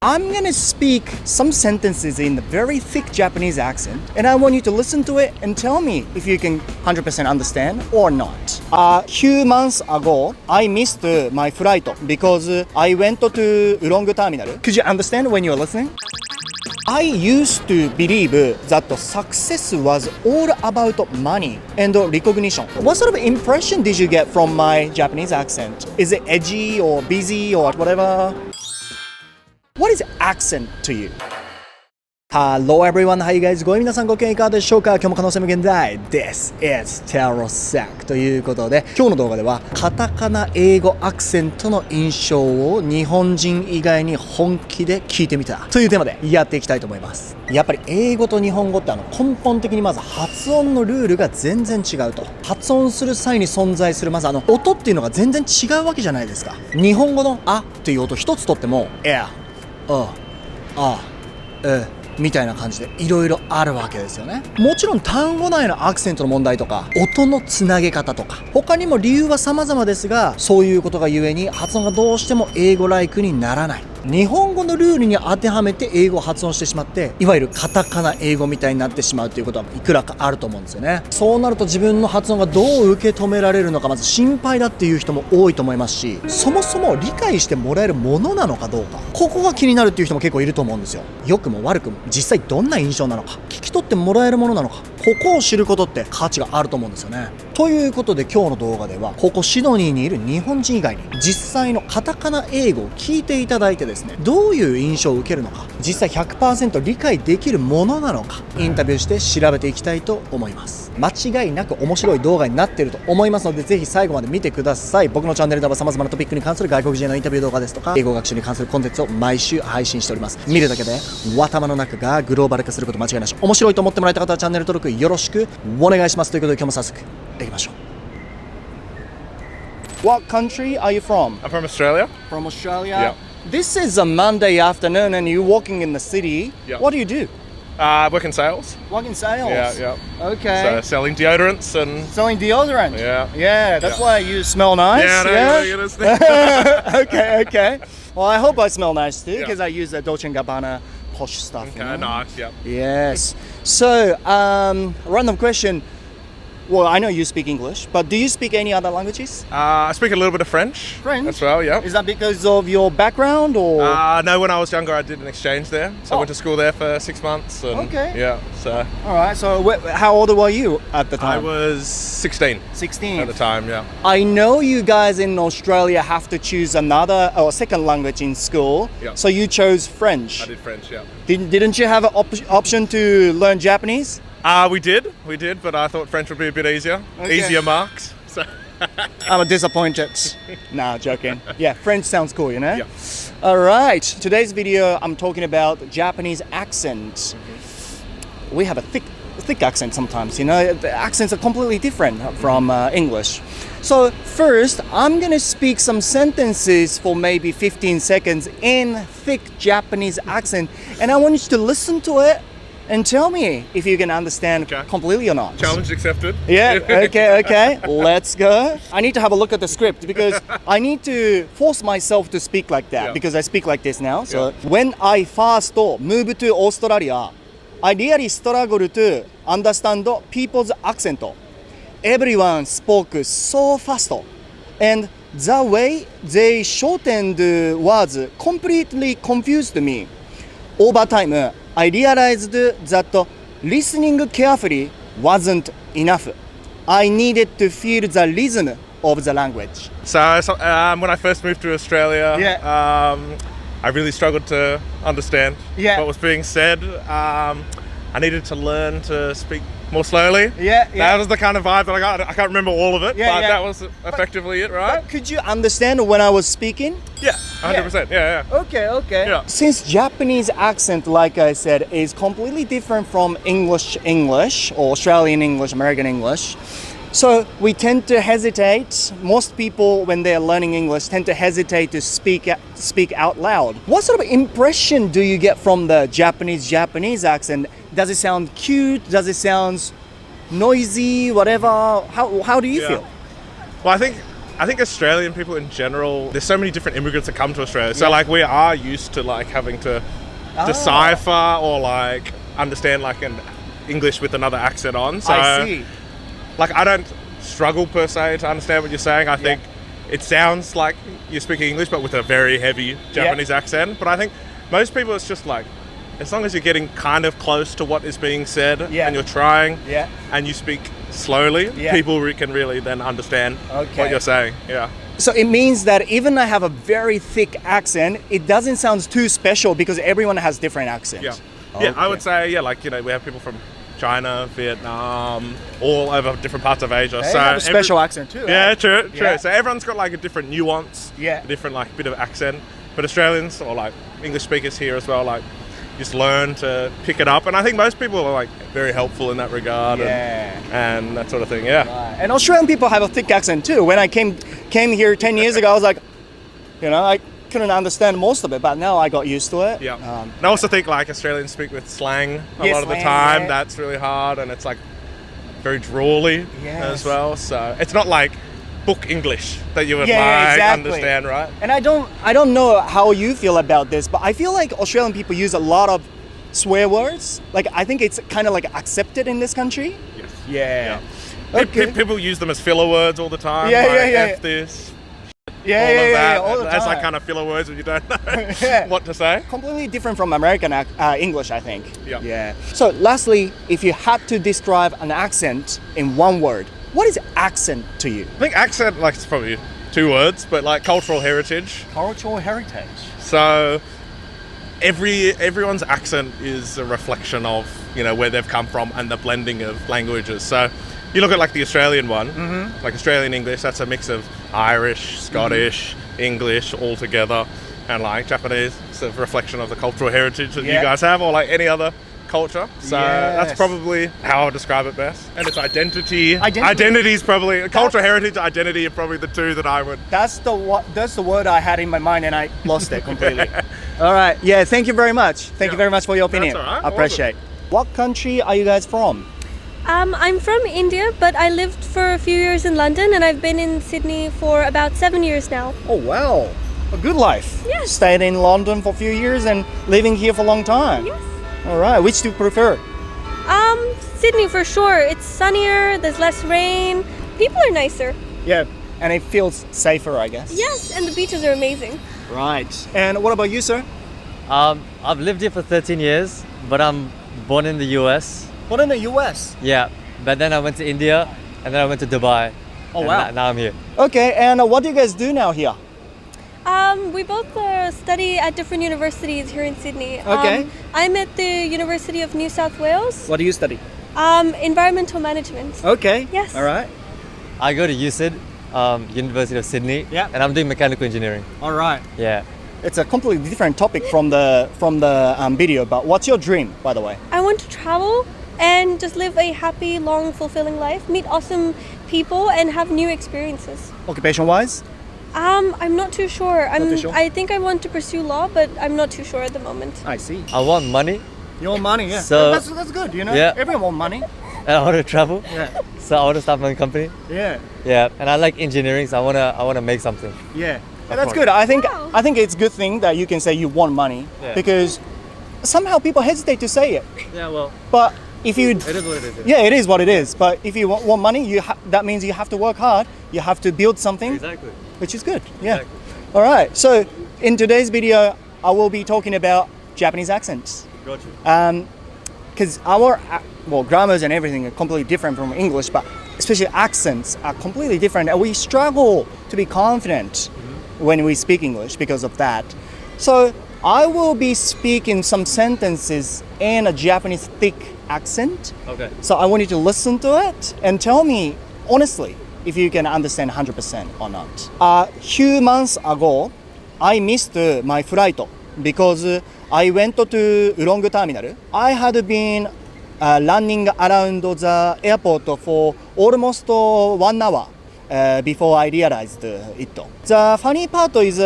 I'm gonna speak some sentences in a very thick Japanese accent, and I want you to listen to it and tell me if you can 100% understand or not. A few months ago, I missed my flight because I went to Ulong Terminal. Could you understand when you were listening? I used to believe that success was all about money and recognition. What sort of impression did you get from my Japanese accent? Is it edgy or busy or whatever? What is accent to you? Hello everyone, how you guys going? 皆さんご機嫌いかがでしょうか？今日も可能性無限大 This is タロサックということで、今日の動画ではカタカナ英語アクセントの印象を日本人以外に本気で聞いてみたというテーマでやっていきたいと思います。やっぱり英語と日本語って根本的にまず発音のルールが全然違うと。発音する際に存在するまず音っていうのが全然違うわけじゃないですか。日本語のあっていう音一つとってもみたいな感じでいろいろあるわけですよね。もちろん単語内のアクセントの問題とか音のつなげ方とか他にも理由は様々ですが、そういうことがゆえに発音がどうしても英語ライクにならない。日本語のルールに当てはめて英語を発音してしまって、いわゆるカタカナ英語みたいになってしまうということはいくらかあると思うんですよね。そうなると自分の発音がどう受け止められるのかまず心配だっていう人も多いと思いますし、そもそも理解してもらえるものなのかどうか、ここが気になるっていう人も結構いると思うんですよ。良くも悪くも実際どんな印象なのか、聞き取ってもらえるものなのか、ここを知ることって価値があると思うんですよね。ということで今日の動画ではここシドニーにいる日本人以外に実際のカタカナ英語を聞いていただいてですね、どういう印象を受けるのか、実際 100% 理解できるものなのか、インタビューして調べていきたいと思います。間違いなく面白い動画になっていると思いますので、ぜひ最後まで見てください。僕のチャンネルでは様々なトピックに関する外国人へのインタビュー動画ですとか、英語学習に関するコンテンツを毎週配信しております。見るだけで頭の中がグローバル化すること間違いなし。面白いと思ってもらえた方はチャンネル登録よろしくお願いします。ということで今日も早速いきましょう。What country are you from? I'm from Australia. From Australia? Yeah. This is a Monday afternoon and you're walking in the city. Yeah. What do you do? Work in sales. Work in sales? Yeah. Okay. So selling deodorants and... Selling deodorant? Yeah. Yeah, that's why you smell nice. Yeah? Okay. Well, I hope I smell nice too because I use the Dolce & Gabbana posh stuff. Okay, nice, yeah. Yes. So, random question. Well, I know you speak English, but do you speak any other languages? I speak a little bit of French. French? As well, yeah. Is that because of your background or? No, when I was younger I did an exchange there. So I went to school there for 6 months. And, okay. Yeah, so. Alright, so how old were you at the time? I was 16. 16? At the time, yeah. I know you guys in Australia have to choose another or second language in school. Yeah. So you chose French. I did French, yeah. Didn't you have an option to learn Japanese? We did, but I thought French would be a bit easier. Okay. Easier marks. So. I'm disappointed. Nah, joking. Yeah, French sounds cool, you know? Yeah. Alright, today's video I'm talking about Japanese accent. We have a thick accent sometimes, you know? The accents are completely different from English. So first, I'm gonna speak some sentences for maybe 15 seconds in thick Japanese accent, and I want you to listen to it and tell me if you can understand completely or not. Challenge accepted. Yeah, okay. Let's go. I need to have a look at the script because I need to force myself to speak like that because I speak like this now. So when I first moved to Australia, I really struggled to understand people's accent. Everyone spoke so fast, and the way they shortened words completely confused me. Over time, I realized that listening carefully wasn't enough. I needed to feel the rhythm of the language. So when I first moved to Australia, I really struggled to understand what was being said. I needed to learn to speak more slowly. That was the kind of vibe that I got. I can't remember all of it, but that was effectively it, right? But could you understand when I was speaking? Yeah, 100%. Yeah. Okay. Yeah. Since Japanese accent, like I said, is completely different from English or Australian English, American English, so we tend to hesitate. Most people, when they're learning English, tend to hesitate to speak out loud. What sort of impression do you get from the Japanese accent? Does it sound cute? Does it sound noisy? Whatever? How do you feel? Well, I think I think Australian people in general, there's so many different immigrants that come to Australia. So like we are used to like having to decipher or like understand like an English with another accent on. So I see. Like I don't struggle per se to understand what you're saying. I think it sounds like you're speaking English but with a very heavy Japanese accent. But I think most people it's just like as long as you're getting kind of close to what is being said and you're trying and you speak slowly, people can really then understand what you're saying. Yeah. So it means that even I have a very thick accent, it doesn't sound too special because everyone has different accents. Yeah. Yeah, I would say, like, you know, we have people from China, Vietnam, all over different parts of Asia. They have a special accent too. Yeah, right? true. So everyone's got like a different nuance, a different like bit of accent. But Australians or like English speakers here as well, like just learn to pick it up. And I think most people are like very helpful in that regard and that sort of thing. Yeah. Right. And Australian people have a thick accent too. When I came here 10 years ago, I was like, you know, I couldn't understand most of it, but now I got used to it. Yeah. And I also think like Australians speak with slang a lot of the time. That's really hard, and it's like very drawly as well. So it's not like book English that you would understand, right? And I don't know how you feel about this, but I feel like Australian people use a lot of swear words. Like I think it's kind of like accepted in this country. Yes. Yeah. Okay. People use them as filler words all the time. F this. All the That's time. like kind of filler words when you don't know what to say. Completely different from American English, I think. Yeah. So lastly, if you had to describe an accent in one word, what is accent to you? I think accent, like, it's probably 2 words, but like cultural heritage. Cultural heritage. So everyone's accent is a reflection of, you know, where they've come from and the blending of languages. So you look at like the Australian one, like Australian English, that's a mix of Irish, Scottish, English all together, and like Japanese, it's a reflection of the cultural heritage that you guys have, or like any other culture. So that's probably how I would describe it best. And it's identity. Identity is probably cultural heritage. Identity are probably the 2 that I would. That's the word I had in my mind, and I lost it completely. All right. Yeah. Thank you very much. Thank you very much for your opinion. That's all right. I appreciate. What country are you guys from? I'm from India, but I lived for a few years in London, and I've been in Sydney for about 7 years now. Oh wow, a good life. Yes. Stayed in London for a few years and living here for a long time. Yes. All right. Which do you prefer? Sydney for sure. It's sunnier, there's less rain, people are nicer. Yeah, and it feels safer, I guess. Yes, and the beaches are amazing. Right. And what about you, sir? I've lived here for 13 years, but I'm born in the US. Born in the US. Yeah, but then I went to India, and then I went to Dubai. Oh and wow. Now I'm here. Okay, and what do you guys do now here? We both study at different universities here in Sydney. Okay. I'm at the University of New South Wales. What do you study? Environmental management. Okay. Yes. All right. I go to USyd, University of Sydney, and I'm doing mechanical engineering. All right. Yeah. It's a completely different topic from the video, but what's your dream, by the way? I want to travel and just live a happy, long, fulfilling life, meet awesome people, and have new experiences. Occupation-wise? I'm not too sure. Not too sure? I think I want to pursue law, but I'm not too sure at the moment. I see. I want money, You want money, yeah. So- that's good, you know? Yeah. Everyone want money. and I want to travel. Yeah. So I want to start my own company. Yeah. Yeah, and I like engineering, so I wanna make something. Yeah. And that's good. I think it's a good thing that you can say you want money because somehow people hesitate to say it. Yeah, well, But if you it is what it is. Yeah, it is what it is. But if you want money, that means you have to work hard. You have to build something, Exactly. which is good. Yeah. Exactly. All right. So in today's video, I will be talking about Japanese accents. Got you. Because our grammars and everything are completely different from English, but especially accents are completely different, and we struggle to be confident when we speak English because of that. So I will be speaking some sentences in a Japanese thick accent. Okay. So I want you to listen to it and tell me honestly if you can understand 100% or not. A few months ago, I missed my flight because I went to Ulong terminal. I had been running around the airport for almost 1 hour before I realized it. The funny part is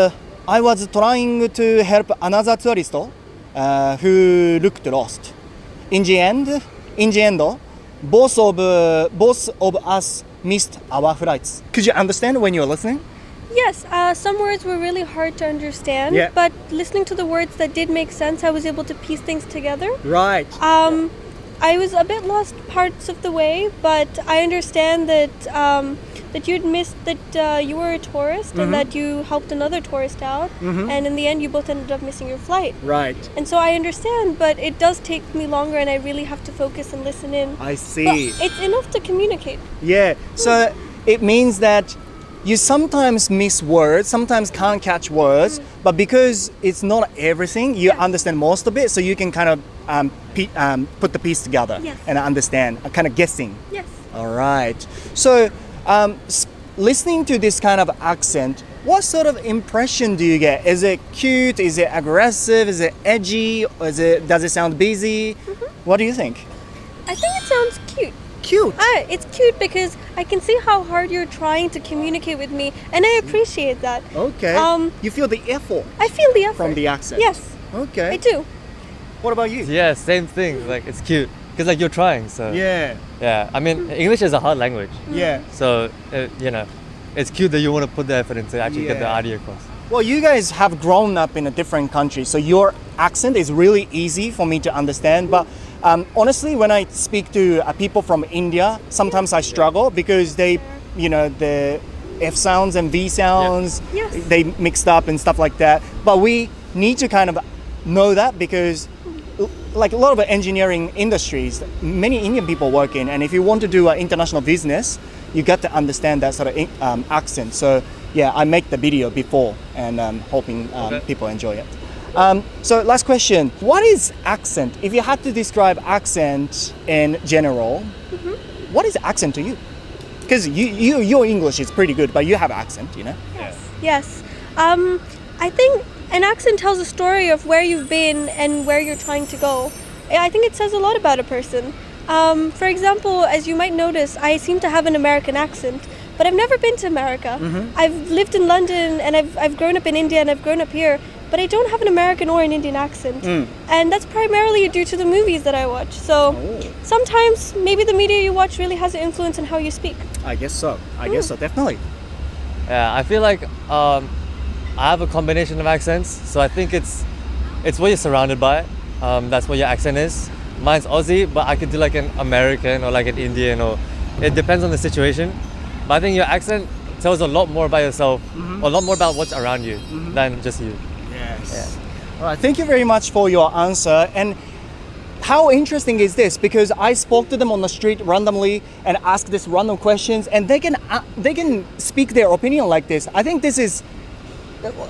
I was trying to help another tourist who looked lost. In the end, both of us missed our flights. Could you understand when you were listening? Yes, some words were really hard to understand, Yeah. but listening to the words that did make sense, I was able to piece things together. Right. I was a bit lost parts of the way, but I understand that that you'd missed that you were a tourist and that you helped another tourist out, and in the end you both ended up missing your flight. Right. And so I understand, but it does take me longer, and I really have to focus and listen in. I see. But it's enough to communicate. Yeah. So it means that you sometimes miss words, sometimes can't catch words, but because it's not everything, you understand most of it, so you can kind of put the piece together Yes. and understand, kind of guessing. Yes. All right. So listening to this kind of accent, what sort of impression do you get? Is it cute? Is it aggressive? Is it edgy? Or does it sound busy? What do you think? I think it sounds cute. Cute. It's cute because I can see how hard you're trying to communicate with me, and I appreciate that. Okay. You feel the effort I feel the effort. from the accent. Yes, Okay. I do. What about you? Yeah, same thing. Like it's cute because like you're trying. So Yeah. yeah. I mean, English is a hard language, Yeah. so you know, it's cute that you want to put the effort into actually get the Yeah. idea across. Well, you guys have grown up in a different country, so your accent is really easy for me to understand. But honestly, when I speak to people from India, sometimes I struggle because they, the F sounds and V sounds, Yes. they mixed up and stuff like that. But we need to kind of know that because like a lot of engineering industries, many Indian people work in, and if you want to do international business, you got to understand that sort of accent. So yeah, I make the video before and hoping people enjoy it. So last question, what is accent? If you had to describe accent in general, what is accent to you? Because your English is pretty good, but you have accent, Yes. I think an accent tells a story of where you've been and where you're trying to go. I think it says a lot about a person. For example, as you might notice, I seem to have an American accent, but I've never been to America. I've lived in London, and I've grown up in India, and I've grown up here, but I don't have an American or an Indian accent. And that's primarily due to the movies that I watch. So sometimes maybe the media you watch really has an influence on how you speak. I guess so. I guess so, definitely. Yeah, I feel like I have a combination of accents, so I think it's what you're surrounded by. That's what your accent is. Mine's Aussie, but I could do like an American or like an Indian, or it depends on the situation. But I think your accent tells a lot more about yourself, a lot more about what's around you than just you. Yes. All right. Thank you very much for your answer. And how interesting is this? Because I spoke to them on the street randomly and asked this random questions, and they can speak their opinion like this. I think this is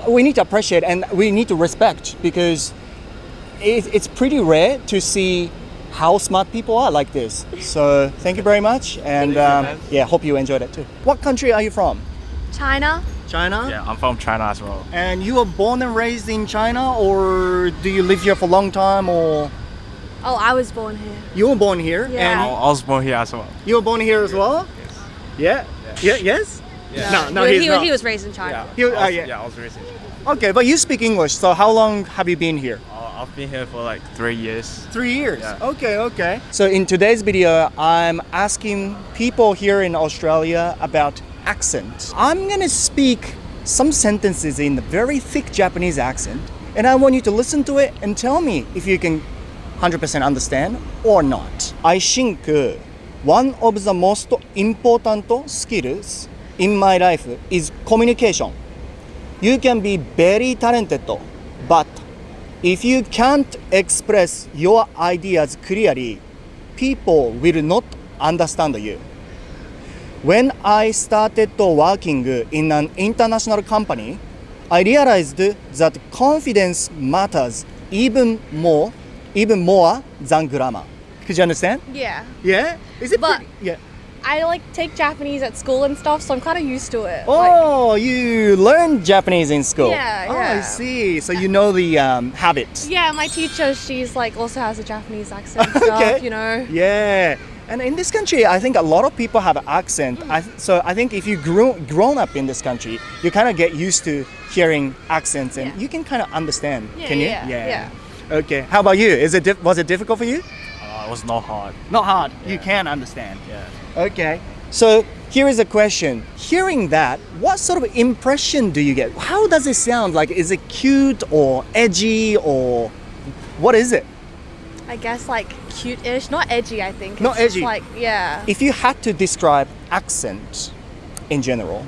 we need to appreciate and we need to respect, because it's pretty rare to see how smart people are like this. So thank you very much, and hope you enjoyed it too. What country are you from? China. China? Yeah, I'm from China as well. And you were born and raised in China, or do you live here for a long time, or? Oh, I was born here. You were born here? Yeah. I was born here as well. You were born here as well? Yes. Yeah? Yes? No, he's not. He was raised in China. I was raised in China. Okay, but you speak English, so how long have you been here? I've been here for like 3 years. 3 years? Yeah. Okay. So in today's video, I'm asking people here in Australia about accent. I'm gonna speak some sentences in a very thick Japanese accent, and I want you to listen to it and tell me if you can 100% understand or not. I think one of the most important skills in my life is communication. You can be very talented, but if you can't express your ideas clearly, people will not understand you. When I started working in an international company, I realized that confidence matters even more than grammar. Could you understand? Yeah. Yeah? Is it But- pretty? Yeah. I like take Japanese at school and stuff, so I'm kind of used to it. Oh, you learned Japanese in school? Yeah, Oh, I yeah. see. So you know the habits. Yeah, my teacher, she's like also has a Japanese accent and Okay. stuff, you know. Yeah. And in this country, I think a lot of people have an accent. So I think if you grown up in this country, you kind of get used to hearing accents, and Yeah. you can kind of understand. Yeah, Can you? yeah. Okay. How about you? Was it difficult for you? It was not hard. Not hard. You can understand. Yeah. Okay. So here is a question. Hearing that, what sort of impression do you get? How does it sound? Like, is it cute or edgy or what is it? I guess like cute-ish, not edgy. I think. Not It's just edgy. Like yeah. If you had to describe accent in general,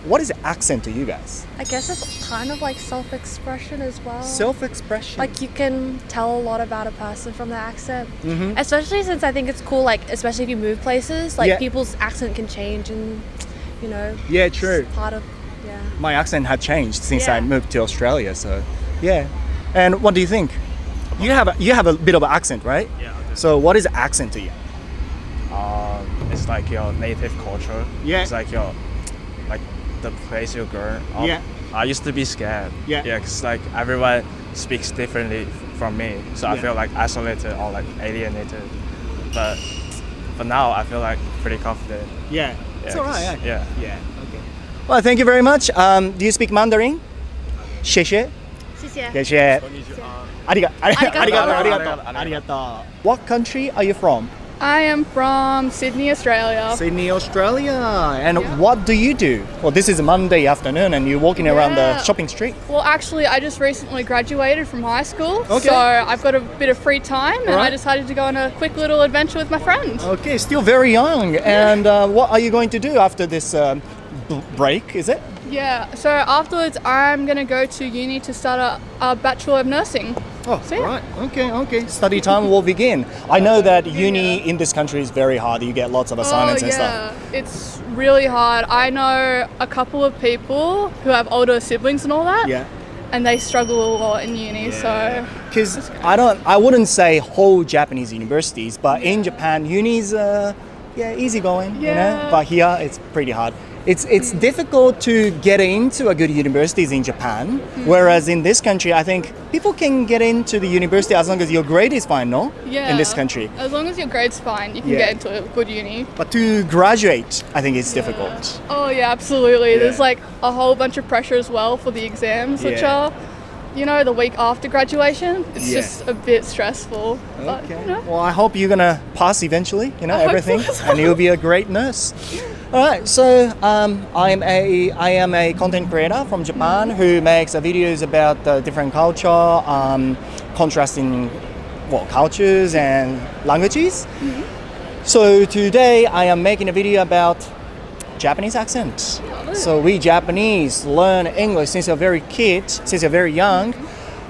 what is accent to you guys? I guess it's kind of like self-expression as well. Self-expression. Like you can tell a lot about a person from their accent, Mm-hmm. especially since I think it's cool. Like especially if you move places, like Yeah. people's accent can change, and you know. Yeah, true. It's part of yeah. My accent had changed since I Yeah. moved to Australia, so yeah. And what do you think? You have a bit of an accent, right? Yeah. So what is accent to you? It's like your native culture. Yeah. It's like your, like the place you grew up. Yeah. I used to be scared. Yeah. Yeah, because like everyone speaks differently from me, so I Yeah. feel like isolated or like alienated. But now I feel like pretty confident. Yeah. It's Yeah, alright. 'cause- yeah. Yeah. Okay. Well, thank you very much. Do you speak Mandarin? 谢谢。谢谢。谢谢。ありがとう。What country are you from? I am from Sydney, Australia. Sydney, Australia. And what do you do? Well, this is a Monday afternoon and you're walking around the Yeah. shopping street. Well, actually, I just recently graduated from high school, Okay. so I've got a bit of free time, and I Alright. decided to go on a quick little adventure with my friend. Okay, still very young. And what are you going to do after this break, is it? Yeah. So afterwards, I'm gonna go to uni to start a Bachelor of Nursing. Oh, So, yeah. right. Okay. Study time will begin. I know that uni in this country is very hard. You get lots of assignments and stuff. It's really hard. I know a couple of people who have older siblings and all that, Yeah. and they struggle a lot in uni. So Because I wouldn't say whole Japanese universities, but in Japan, uni's easygoing, you know. Yeah. But here it's pretty hard. It's difficult to get into a good universities in Japan, whereas in this country, I think people can get into the university as long as your grade is fine, no? yeah, In this country, as long as your grade's fine, you can Yeah. get into a good uni. but to graduate, I think it's difficult. Oh yeah, absolutely. Yeah. There's like a whole bunch of pressure as well for the exams, which Yeah. are, you know, the week after graduation. It's Yeah. just a bit stressful. But, Okay. you know, Well, I hope you're gonna pass eventually. You know I hope everything, so as and you'll be a great nurse. All right. So I am a content creator from Japan who makes videos about different culture, contrasting cultures and languages. So today I am making a video about Japanese accent. So we Japanese learn English since you're very young.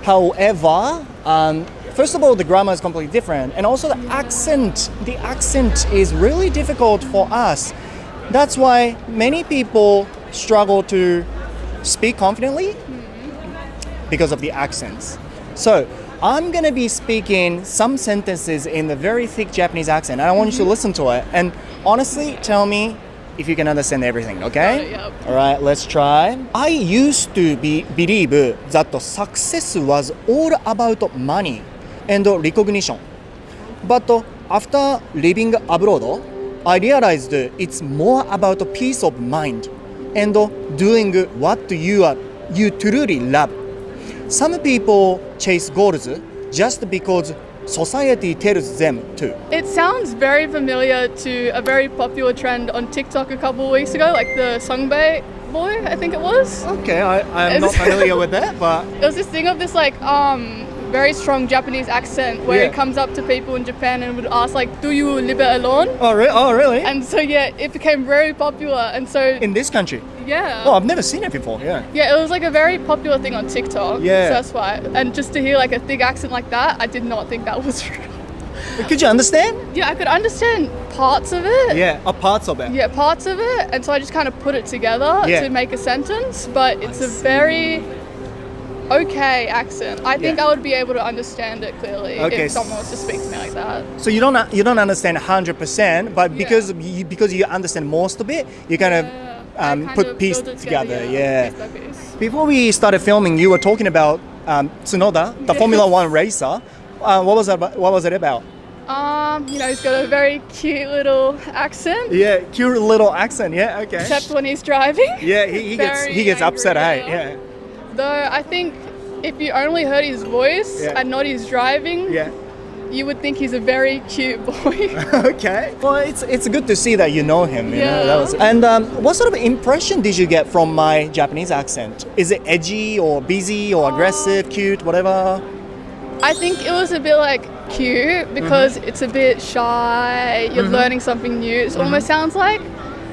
However, first of all, the grammar is completely different, and also the accent. The accent is really difficult for us. That's why many people struggle to speak confidently because of the accents. So I'm gonna be speaking some sentences in the very thick Japanese accent, and I want you to listen to it. And honestly, tell me if you can understand everything, okay? Yep. All right, let's try. I used to believe that success was all about money and recognition. But after living abroad, I realized it's more about peace of mind and doing what you truly love. Some people chase goals just because society tells them to. it sounds very familiar to a very popular trend on TikTok a couple of weeks ago, like the Songbei boy, I think it was. Okay, I'm not familiar with that, but There was this thing of this like very strong Japanese accent where Yeah. he comes up to people in Japan and would ask like, "Do you live alone?" oh really? And so yeah, it became very popular, and so In this country? yeah. Oh, I've never seen it before. Yeah. Yeah, it was like a very popular thing on TikTok. Yeah. So that's why. And just to hear like a thick accent like that, I did not think that was real. Could you understand? Yeah, I could understand parts of it. Yeah, parts of it. Yeah, parts of it. And so I just kind of put it together Yeah. to make a sentence. But it's a very okay accent. I think Yeah. I would be able to understand it clearly Okay, if someone was to speak to me like that. So you don't understand 100%, but because you understand most of it, you kind of I kind put of piece build it together. Yeah. piece by piece. Before we started filming, you were talking about Tsunoda, the Formula One racer. What was it about? You know, he's got a very cute little accent. Yeah, cute little accent. Yeah, okay. Except when he's driving. Yeah, he Very gets upset. angry, Hey, yeah. Though I think if you only heard his voice Yeah. and not his driving, Yeah. you would think he's a very cute boy. Okay. Well, it's good to see that you know him. You know? Yeah. That was, and what sort of impression did you get from my Japanese accent? Is it edgy or busy or aggressive, cute, whatever? I think it was a bit like cute because it's a bit shy. You're learning something new. It almost sounds like.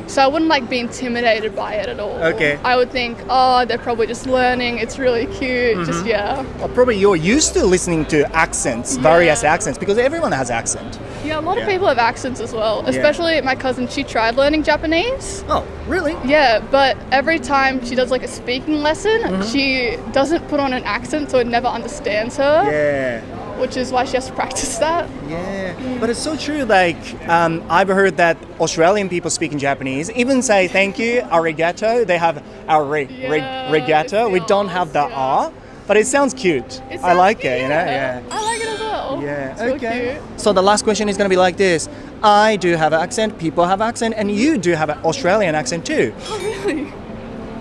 So I wouldn't like be intimidated by it at all. Okay. I would think, oh, they're probably just learning. It's really cute. Just yeah. Well, probably you're used to listening to accents, various accents, because everyone has accent. Yeah, a lot of people have accents as well. Especially my cousin, she tried learning Japanese. Oh, really? Yeah, but every time she does like a speaking lesson, she doesn't put on an accent, so it never understands her. Yeah. Which is why she has to practice that. Yeah, but it's so true. Like, I've heard that Australian people speaking Japanese even say thank you, arigato. They have our regato. We don't have the R, but it sounds cute. I like it, you know? Yeah. I like it as well. Yeah, It's real okay. cute. So the last question is going to be like this. I do have an accent, people have accent, and you do have an Australian accent too. Oh, really?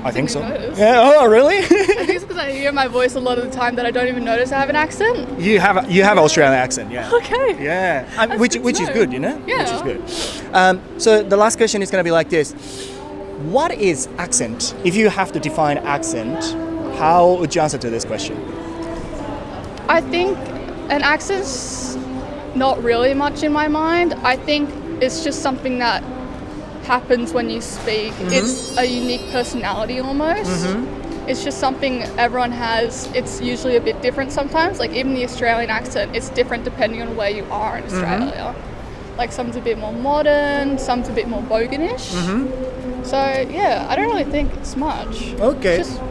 I think so. notice. Yeah. Oh, really? I think it's because I hear my voice a lot of the time that I don't even notice I have an accent. you have an Australian accent, yeah. Okay. Yeah, That's which good to is know. good, you know. Yeah. Which is good. So the last question is going to be like this: what is accent? If you have to define accent, how would you answer to this question? I think an accent's not really much in my mind. I think it's just something that happens when you speak. It's a unique personality almost. It's just something everyone has. It's usually a bit different sometimes. Like even the Australian accent, it's different depending on where you are in Australia. Like some's a bit more modern, some's a bit more boganish. So yeah, I don't really think it's much. Okay. It's just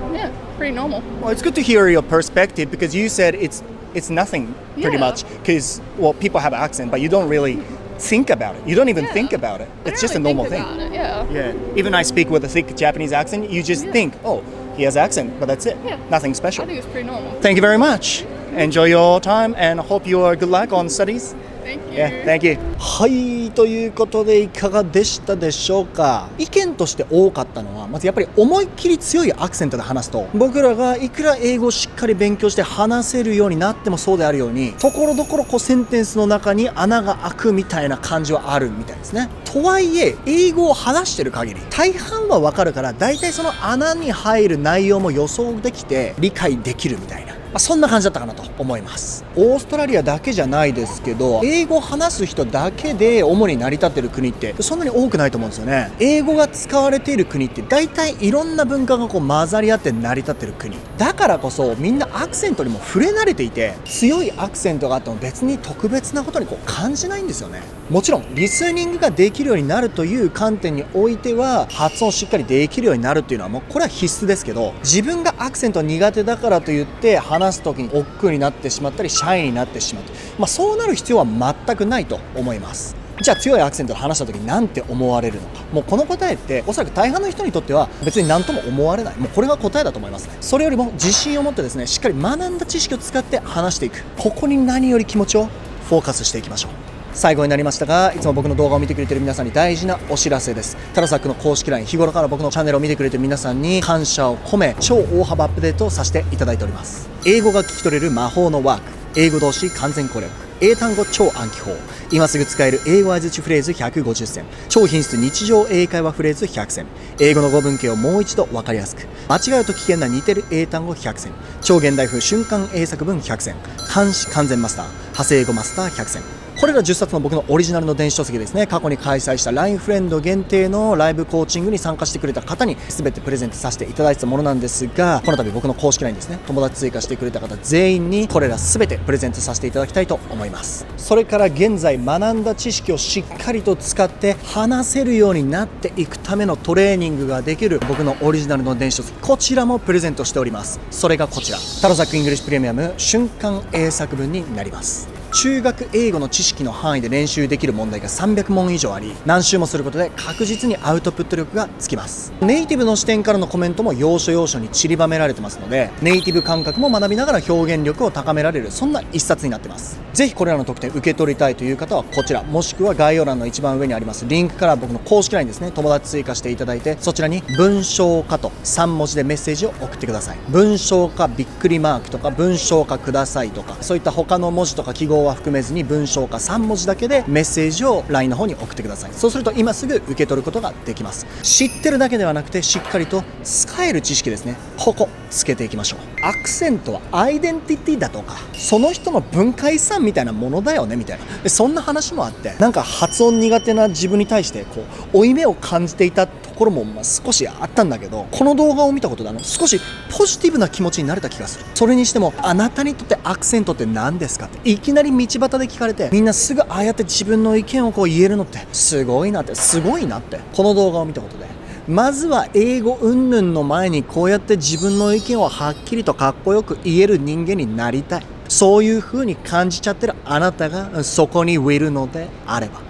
pretty normal. Well, it's good to hear your perspective because you said it's nothing pretty Yeah. much because people have accent, but you don't really think about it. You don't even think about it. I It's don't just a really normal think thing. about it, yeah. Yeah. Even I speak with a thick Japanese accent, you just think, oh, he has accent, but that's it. Yeah. Nothing special. I think it's pretty normal. Thank you very much. Enjoy your time and hope you are good luck on studies. Thank you. Yeah, thank you. はい、ということでいかがでしたでしょうか。意見として多かったのはまずやっぱり思いっきり強いアクセントで話すと、僕らがいくら英語をしっかり勉強して話せるようになってもそうであるように、ところどころセンテンスの中に穴が開くみたいな感じはあるみたいですね。とはいえ英語を話してる限り大半はわかるから、だいたいその穴に入る内容も予想できて理解できるみたいな、そんな感じだったかなと思います。オーストラリアだけじゃないですけど、英語を話す人だけで主に成り立ってる国ってそんなに多くないと思うんですよね。英語が使われている国って大体いろんな文化が混ざり合って成り立ってる国だからこそ、みんなアクセントにも触れ慣れていて、強いアクセントがあっても別に特別なことに感じないんですよね。もちろんリスニングができるようになるという観点においては、発音しっかりできるようになるっていうのはもうこれは必須ですけど、自分がアクセント苦手だからといって話す時に億劫になってしまったりシャイになってしまう、そうなる必要は全くないと思います。じゃあ強いアクセントで話した時に何て思われるのか、もうこの答えっておそらく大半の人にとっては別に何とも思われない、もうこれが答えだと思いますね。それよりも自信を持ってですね、しっかり学んだ知識を使って話していく、ここに何より気持ちをフォーカスしていきましょう。最後になりましたが、いつも僕の動画を見てくれている皆さんに大事なお知らせです。タロサックの公式 LINE、日頃から僕のチャンネルを見てくれている皆さんに感謝を込め、超大幅アップデートをさせていただいております。英語が聞き取れる魔法のワーク、英語動詞完全攻略、英単語超暗記法、今すぐ使える英語相槌フレーズ150選、超頻出日常英会話フレーズ100選、英語の語文形をもう一度分かりやすく、間違うと危険な似てる英単語100選、超現代風瞬間英作文100選、漢詩完全マスター、派生語マスター100選。これら10冊の僕のオリジナルの電子書籍ですね。過去に開催した LINE フレンド限定のライブコーチングに参加してくれた方に全てプレゼントさせていただいてたものなんですが、この度僕の公式 LINE ですね、友達追加してくれた方全員にこれら全てプレゼントさせていただきたいと思います。それから現在学んだ知識をしっかりと使って話せるようになっていくためのトレーニングができる僕のオリジナルの電子書籍、こちらもプレゼントしております。それがこちら、タロサックイングリッシュプレミアム瞬間英作文になります。中学英語の知識の範囲で練習できる問題が300問以上あり、何周もすることで確実にアウトプット力がつきます。ネイティブの視点からのコメントも要所要所に散りばめられてますので、ネイティブ感覚も学びながら表現力を高められる、そんな一冊になってます。ぜひこれらの特典受け取りたいという方はこちら、もしくは概要欄の一番上にありますリンクから僕の公式 LINE ですね、友達追加していただいて、そちらに文章化と3文字でメッセージを送ってください。文章化びっくりマークとか文章化くださいとか、そういった他の文字とか記号語は含めずに文章か3文字だけでメッセージを LINE の方に送ってください。そうすると今すぐ受け取ることができます。知ってるだけではなくてしっかりと使える知識ですね、ここつけていきましょう。アクセントはアイデンティティだとかその人の文化遺産みたいなものだよねみたいな、そんな話もあって、なんか発音苦手な自分に対してこう負い目を感じていたところも少しあったんだけど、この動画を見たことで少しポジティブな気持ちになれた気がする。それにしてもあなたにとってアクセントって何ですかっていきなり道端で聞かれて、みんなすぐああやって自分の意見をこう言えるのってすごいなって、すごいなって、この動画を見たことでまずは英語云々の前にこうやって自分の意見をはっきりとかっこよく言える人間になりたい。そういう風に感じちゃってるあなたがそこにいるのであれば、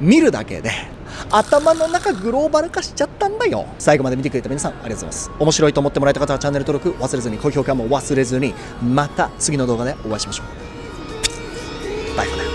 見るだけで頭の中グローバル化しちゃったんだよ。最後まで見てくれた皆さんありがとうございます。面白いと思ってもらえた方はチャンネル登録忘れずに、高評価も忘れずに、また次の動画でお会いしましょう。バイバイ。